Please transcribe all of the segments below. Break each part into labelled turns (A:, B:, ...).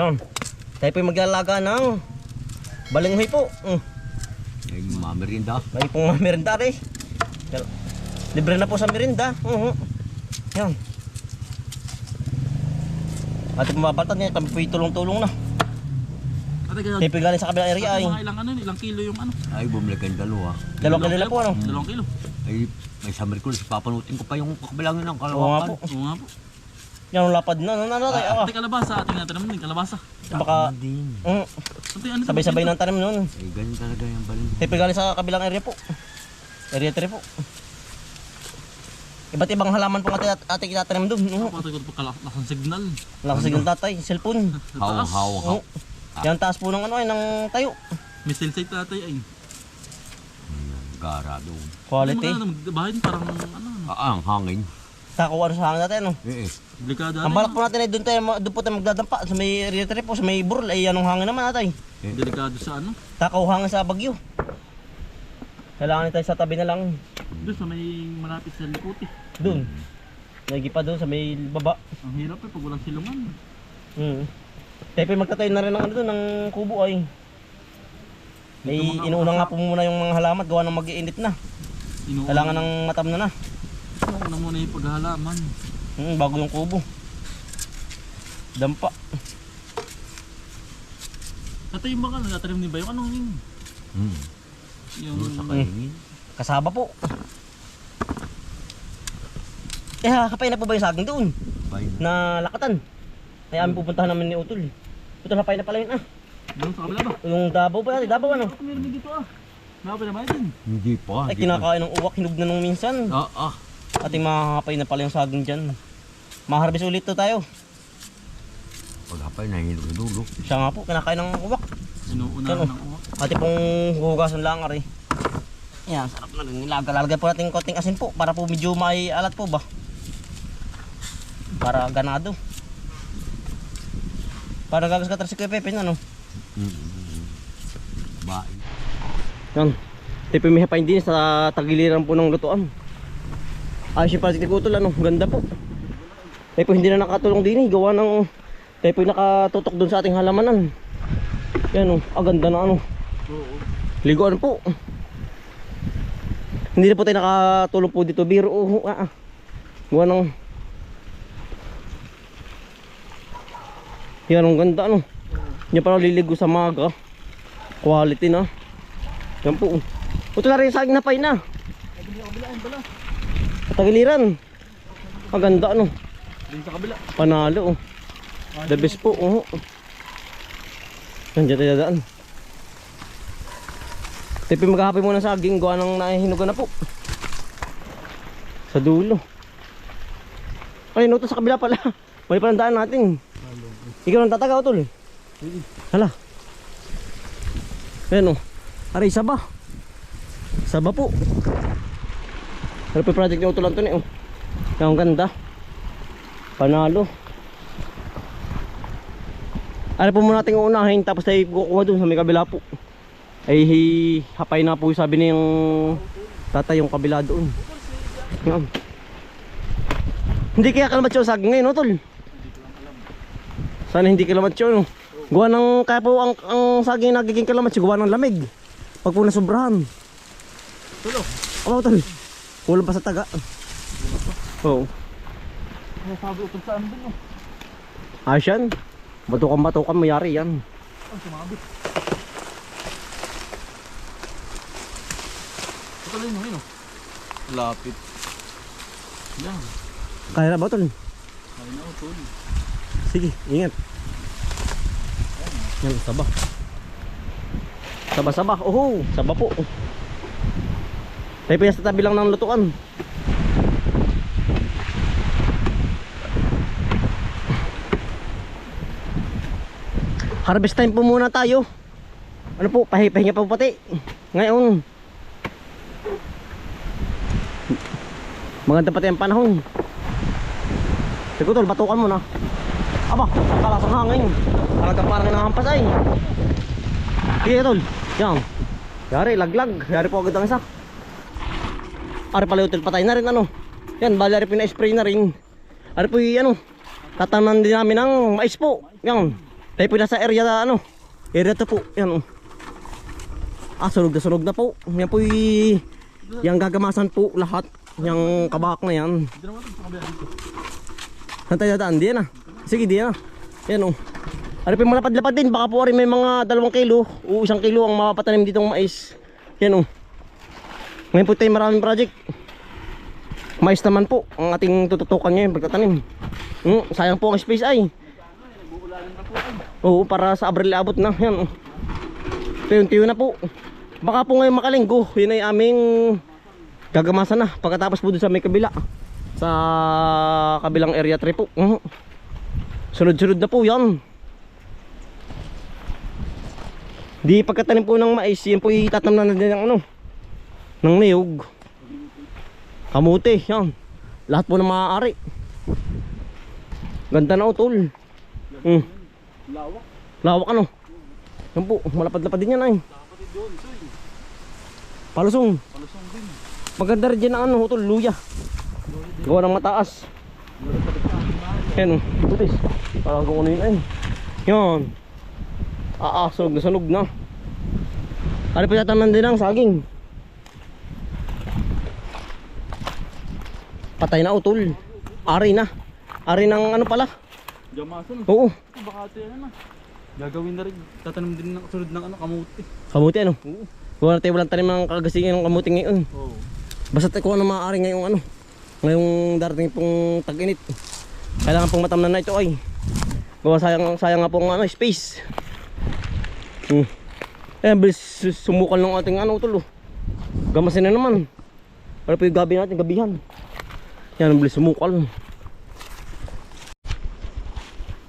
A: Yan. Tayo po maglalaga ng balinghoy po.
B: Ay, mamerinda.
A: May pong merinda rin. Libre na po sa merinda. Yan. Ating mababaltan niya, kami po tulong-tulong na. Tayo po galing sa kabilang area ay.
C: Ilang kilo yung ano?
B: Ay, bumili kayong dalawa.
A: 2 kilo na po ano.
C: 2 kilo.
B: Ay, may sa Merkulis, papanutin ko pa yung kabilangin ng
A: Oo nga
B: kalawakan.
A: po.
C: Oo nga po.
A: Yan ang lapad na. Tayo.
C: Ate kalabasa, ating natin naman din kalabasa.
A: Baka
B: Din.
A: sabay-sabay ng tanim noon.
B: Ay, ganyan talaga yung balin.
A: Tayo po galing sa kabilang area po. Area 3 po. Iba't ibang halaman po ating itatanim doon.
C: Patay ko pa lakang signal.
A: Lakas ng tatay, cellphone.
B: Haw.
A: Yan taas po ng ano ay ng tayo.
C: Missile site tatay ay.
B: Gara doon.
A: Quality.
C: Bahay din parang ano.
B: Ang hangin.
A: Takuan sa hangin natin ano.
C: Delikado.
A: Ang balak po natin ay doon po tayo magdadampa sa may area 3 po, sa may burl ay anong hangin naman natay.
C: Delikado sa ano.
A: Takaw hangin sa bagyo. Kailangan tayo sa tabi na lang.
C: Doon sa may malapit sa Likuti.
A: Doon. Nagipa doon sa may baba.
C: Ang hirap eh pag walang silungan.
A: Tayo po magtatayo na rin ng ano doon, ng kubo ay. May inuuna nga po muna yung mga halaman, gawa ng mag-iinit na. Kailangan ng matam na.
C: Inuuna muna yung paghalaman.
A: Bago yung kubo. Dampa.
C: Tatay yung baka nagatanim din ba yung anong yung?
B: Doon sa kainin.
A: Kasaba po. Kapay na po ba yung saging doon?
B: Bay na.
A: Na lakatan. Kaya amin pupuntahan namin ni Utol. Utol, hapay na pala yun
C: Doon sa kabila ba?
A: Yung Davao ba? Davao ano?
C: Meron din dito Mapay na ba din?
B: Hindi pa.
A: Ay kinakain ng uwak, hinug na nung minsan. Ating makakapay na pala yung saging dyan. Maharbis ulit to tayo.
B: Paghapay na yung dulo.
A: Siya nga po, kinakain ng uwak.
C: Inuunahan ng uwak.
A: Ating pong hugasan lang ari. Yan, sarap na rin. Lalagay po natin konting asin po para po medyo may alat po ba. Para ganado. Para gagas ka si Kuya Pepe ano?
B: Bain.
A: Yan. Tipo may hapain din sa tagiliran po ng lutuan. Ayos yung project ni Kutol ano, ganda po. Tipo hindi na nakatulong din gawa ng tipo nakatutok doon sa ating halamanan. Yan ganda na ano. Liguan po. Hindi na po tayo nakatulong po dito biro. Gawa ng yan ang ganda ano. Yan pala liligo sa maga. Quality na. Yan po. Ito na rin yung saging na pay na. Tagiliran. Maganda ano.
C: Din sa kabila.
A: Panalo The best po. Nandiyan tayo dadaan. Tipi maghahapay muna sa saging. Gawa ng nahihinugan na po. Sa dulo. Ay, ito sa kabila pala. May palandaan natin. Ikaw nang tataga Utol. Hala. Ayan aray saba. Saba po. Ano po yung project ni Utol Anthony ang ganda. Panalo. Ano po muna natin uunahin tapos tayo kukuha dun sa may kabila po. Ay hapay na po sabi ni yung tatay yung kabila doon. Yan. Hindi kaya kalamat siya saging ngayon Utol. Sana hindi kalamat siya gawa ng kaya po ang saging nagiging kalamat siya gawa ng lamig. Pag po nasobrahan.
C: Tulo.
A: Utol. Kulang pa sa taga. Oo.
C: Sabi Utol saan din
A: Asyan. Batukan mayari yan.
C: Sumabit. Tuloy mo yun lapit. Yan.
A: Kaya na ba Utol?
C: Kaya na Utol.
A: Sige, ingat. Yan, saba. Saba. Saba po. Tayo pa sa tabi lang ng lutuan. Harvest time po muna tayo. Ano po, pahinga pa po pati. Ngayon. Maganda pati ang panahon. Sige Utol, batukan mo na. Aba, kalasang hangin. Talagang parang inahampas ay. Sige Utol. Yan. Yari, laglag. Yari po agad ang isa. Ari pala Utol, patay na rin ano. Yan, bali ari pina-spray na rin. Ari po ano, tatanan din namin ng mais po. Yan. Tayo po nasa area na ano. Area to po. Yan oh. Sunog na po. Yan po yung gagamasan po lahat. Yung kabak na yan.
C: Hindi naman ito sa kabila dito.
A: Saan tayo dadaan? Diyan na. Sige, diyan na. Yan oh. Ano po yung malapad-lapad din. Baka po rin may mga 2 kilo o 1 kilo ang mapapatanim ditong mais. Yan oh. Ngayon po tayo maraming project. Mais naman po ang ating tututukan ngayon pagtatanim. Sayang po ang space ay. Oo, para sa Abril abot na. Yan oh. Tuyo-tuyo na po. Baka po ngayon makalinggo. Yun ay aming gagamasan na. Pagkatapos po doon sa may kabila. Sa kabilang area 3 po. Sunod-sunod na po yan. Di pagkatanim po ng mais, yan po itatamnan na din ng ano, ng niyog. Kamuti, yan. Lahat po ng maaari. Ganda na utol.
C: Lawak.
A: Lawak ano. Yan po, malapad-lapad din yan ay.
C: Kapatid doon, soy.
A: Palusong.
C: Palusong din.
A: Maganda rin dyan ang ano utol, luya. Gawa ng mataas. Yan, putis. Parang kung ano yun ay. Yan. Sunog na. Ano pa tataman din ang saging. Patay na utol. Ari na. Ari ng ano pala.
C: Gamasan.
A: Oo.
C: Baka ito yan na. Gagawin na rin. Tatanim din ng sunod ng ano, kamuti.
A: Kamuti ano?
C: Oo.
A: Wala tayo walang tanim ng kagasingan ng kamuti ngayon.
C: Oo.
A: Basta tayo kung ano maaari ngayong ano. Ngayong darating pong tag-init. Kailangan pong matamnan na ito ay. Gawa sayang nga pong ano, space. Bilis sumukal ng ating ano utol. Gamasin na naman. Para po yung gabi natin, gabihan. Yan, bilis sumukal.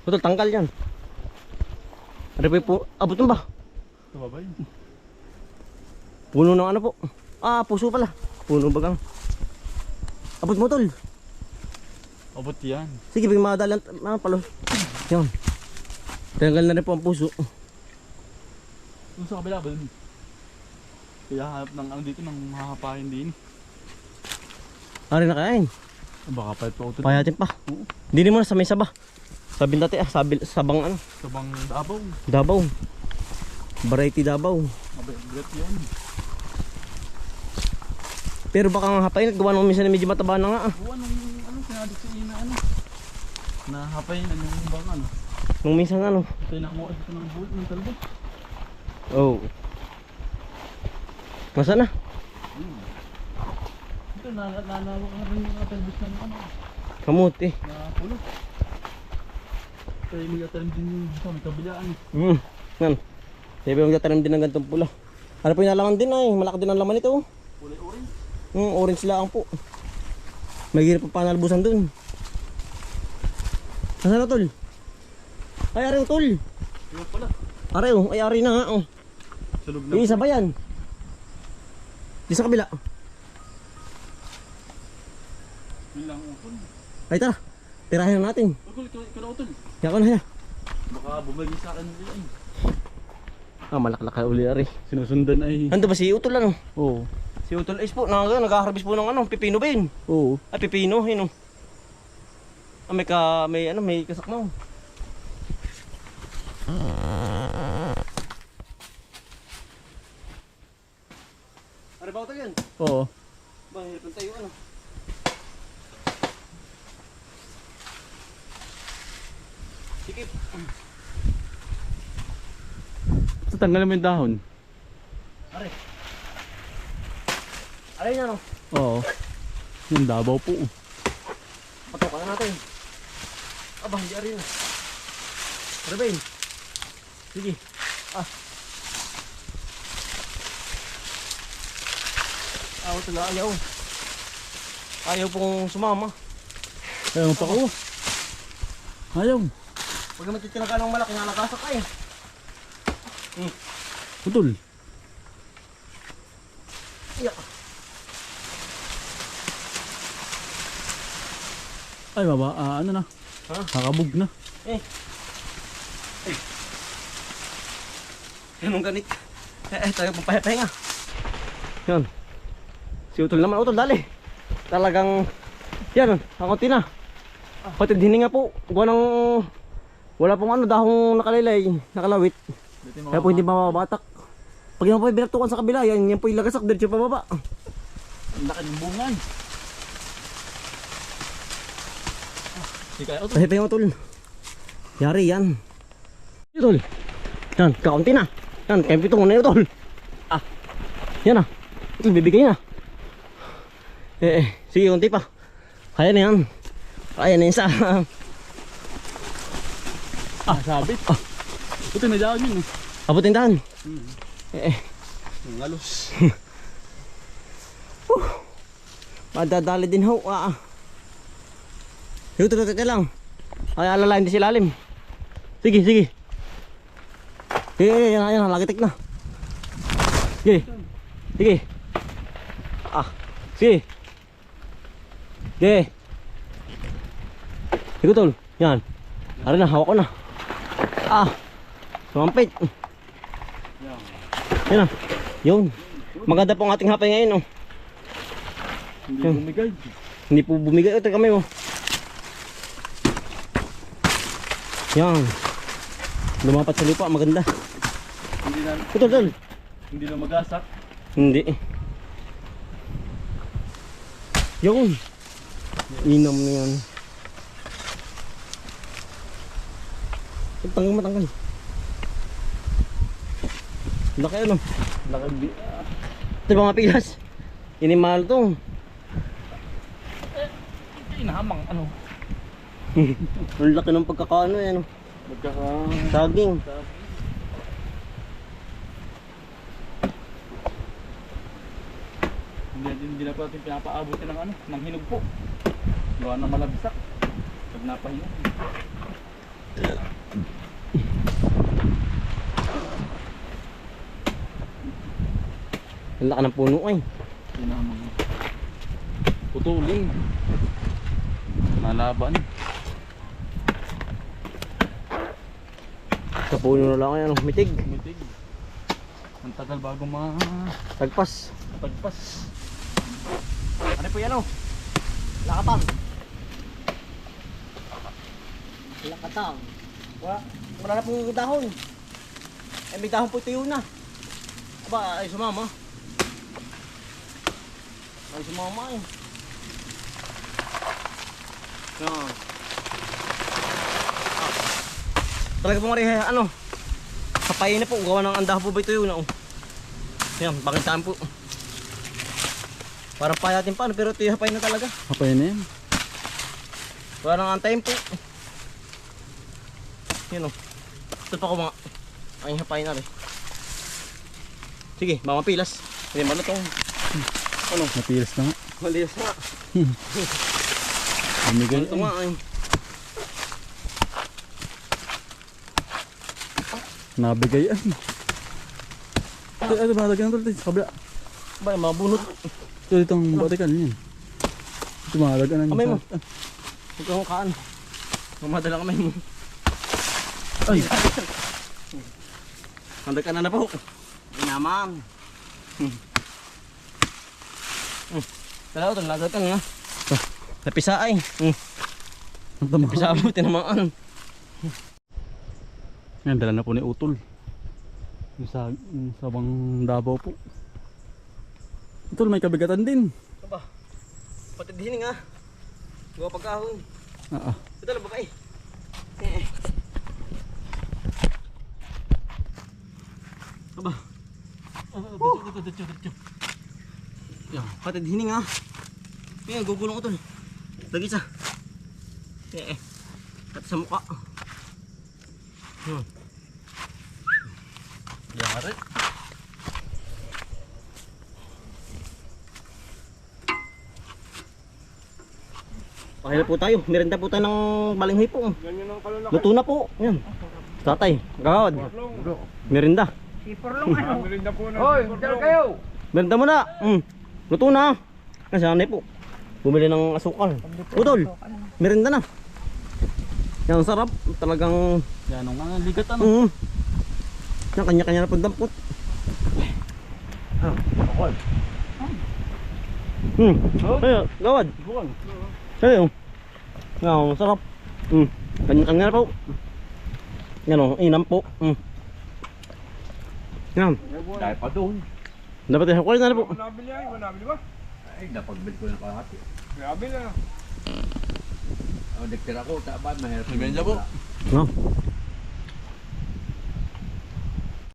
A: Utol, tanggal yan. Ano po yung abutin ba?
C: Tumabay.
A: Puno ng ano po. Puso pala. Puno bagang. Abot mo tol.
C: Abot yan.
A: Sige, bigyan madalang palo. Yan. Tanggal na rin po ang puso.
C: Doon sa kabila ba dun? Kaya hanap ng ano dito, ng mahahapain din.
A: Ari na kain.
C: Baka pa ito utol.
A: Payatin pa.
C: Oo.
A: Hindi mo na sa may saba. Sabi dati sabang ano.
C: Sabang Dabaw.
A: Dabaw. Variety Dabaw.
C: Abay, great yun.
A: Pero baka nga hapain at gawa nung minsan medyo mataba na nga
C: Oo, anong sinabi sa ina ano? Nahapain, ano yung bang ano?
A: Nung minsan ano.
C: Ito yung nakamuha dito ng bulit ng talbo.
A: Oh. Masa na?
C: Ito, nanawak na rin yung talbos ng ano.
A: Kamuti.
C: Na pulo. Kaya may atalim din yung sa may kabilaan.
A: Yan. Sabi mo magtatanim din ng gantong pula. Ano po yung nalaman din ay. Malaki din ang laman ito.
C: Kulay orange.
A: Orange lang po. May hirap pa panalbusan dun. Nasaan na tol? Ay ari tol.
C: Yung pala.
A: Ari ay ari na nga oh.
C: Sa loob na.
A: Isa ba yan? Di sa kabila.
C: Yun lang utol.
A: Ay tara. Tirahin na natin.
C: Utol, ikaw na utol.
A: Yako na yan.
C: Baka bumagi sa akin nila ay.
A: Malaklaka uli ari.
C: Sinusundan ay.
A: Ando ba si Utol ano?
C: Oo.
A: Si Utol Ace po, nag-harvest po ng ano, pipino ba yun?
C: Oo.
A: Ay, pipino, yun o. May kasakmaw. Ano ba Utol yan?
C: Oo.
A: Ba, hirap tayo ano. Sikip.
C: Tatanggalin mo yung dahon.
A: Are. Aray na no.
C: Oo. Yung Dabaw po.
A: Patukan na natin. Aba, hindi aray na. Ano ba yun? Sige. Wala, ayaw. Ayaw pong sumama.
C: Ayaw pa ko. Ayaw.
A: Pag matitinaga ng malaki, nalagasak ay.
C: Utol.
A: Yeah.
C: Ay baba, ano na?
A: Ha?
C: Kakabog na.
A: Ganun ganit. Tayo papahinga. Yan. Si Utol naman, Utol, dali. Talagang, yan, ang konti na. Pati hininga po. Wala pong ano, dahong nakalilay, nakalawit.
C: Dito yung
A: Kaya po hindi mababatak. Pag yung po binatukan sa kabila, yan po yung lagasak, diretso pababa.
C: Ang laki ng bungan. Hindi kaya ito.
A: Ay, pa yung tol. Yari yan. Yung tol. Yan, kaunti na. Yan, kaya pitong na yun tol. Ah, yan ah. Ito, bibigay na. Sige, unti pa. Kaya na yan. Kaya na yun sa...
C: Sabit. Ito na dyan yun.
A: Abutin daan.
C: Ang alos.
A: Madadali din ho. Sige, tuloy lang. Ay, alalahin din si lalim. Sige, sige. Sige, yan, lagitik na. Sige. Sige. Sige. Sige. Sige, tol. Yan. Ari na, hawak ko na. Sumampit. Yan na. Yun. Maganda po ang ating hapay ngayon, oh.
C: Hindi bumigay.
A: Hindi po bumigay. Ito kami mo. Yan. Lumapat sa lupa. Maganda.
C: Hindi na,
A: Tol.
C: hindi na magasak.
A: Hindi. Yun. Inam na yan. Matanggal. Laki ano.
C: Laki.
A: Ito mga pilas. Inimahal to.
C: Inahamang ano.
A: Ang laki ng pagkakaano yan.
C: Magkaka...
A: Saging.
C: Hindi na pa natin pinapaabutin ng ano, ng hinog po. Gawa na malabsak. Pag napahinga.
A: Ang laki ng puno ay.
C: Inahamang putulin. Nalaban.
A: Sa puno na lang yan. Mitig.
C: Mitig. Ang tagal bago
A: Tagpas.
C: matagpas.
A: Ano po yan o? Lakatang. Lakatang. Wala na pong dahon. May dahon po tuyo na. Aba, ay sumama. Ay sumama eh. Yan. Talaga pong ano? Kapayin na po. Gawa ng andahan po ba tuyo na o? Yan, pakitaan po. Parang payatin pa, pero ito yung hapay na talaga.
C: Hapay na yan.
A: Wala nang antayin po. Yun o. Ito pa ko mga. Ay, hapay na rin. Sige, mga pilas. Hindi malutong. Ano?
C: Napilas na nga.
A: Malilas nga.
C: Bumigay.
A: Malutong nga ay.
C: Nabigay yan. Ito malagyan ng sa kabila.
A: Ba, mga bunot.
C: Ito itong batikan yan. Ito malagyan ng...
A: Kamay mo. Huwag kang kaan. Mamadala kamay mo.
C: Ay!
A: Handa ka na po. Ay naman. Dalaw, talaga ka nga. Napisa ay.
C: Ang tama.
A: Napisa mo, tinamaan.
C: Yan, dala na po ni Utol. Yung sabang Davao po. Utol, may kabigatan din.
A: Aba, pati dihining ha. Gawa pagkahon. Ito lang babae. Aba. Dito. Yan, pati dihining ha. Yan, gugulong ko to. Lagi isa. Pati sa mukha.
C: Yari.
A: Pakila po tayo. Merenda po tayo ng balinghoy po. Luto na po. Yan. Tatay, gawad. Merenda.
D: Hoy, hotel kayo!
A: Merenda mo na. Luto na. Kasi anay po. Bumili ng asukal. Utol. Merenda na. Yan, sarap. Talagang...
C: Yan ang ligat ano.
A: Yan, kanya-kanya na pong dampot. Ayo, gawad. Ayo. Yan, sarap. Kanya-kanya na po. Ano, inam po. Yan.
B: Dahil pa doon.
A: Dapat yung kulit na po.
D: Nabili ay, nabili ba?
B: Ay, napagbili ko ng kalahati.
D: Nabili na.
B: O, dekter ako, taba, mahirap.
C: Bibenta po.
A: No.